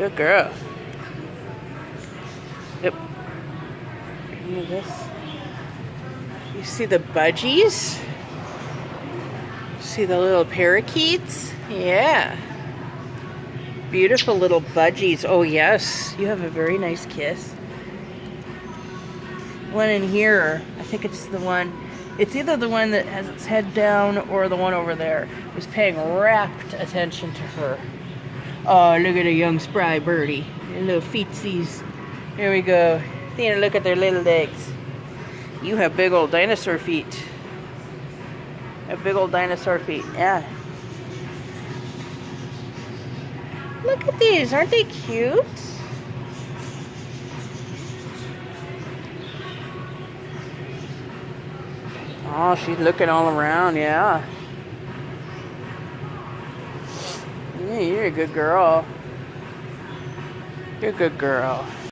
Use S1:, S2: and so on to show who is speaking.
S1: Good girl. Yep. Look at this. You see the budgies? See the little parakeets? Yeah. Beautiful little budgies. Oh yes, you have a very nice kiss. One in here, I think it's the one, it's either the one that has its head down or the one over there is paying rapt attention to her. Oh, look at a young spry birdie. Their little feetsies. Here we go. Take a look at their little legs. You have big old dinosaur feet. Have big old dinosaur feet, yeah. Look at these, aren't they cute? Oh, she's looking all around, yeah. Yeah, you're a good girl. You're a good girl.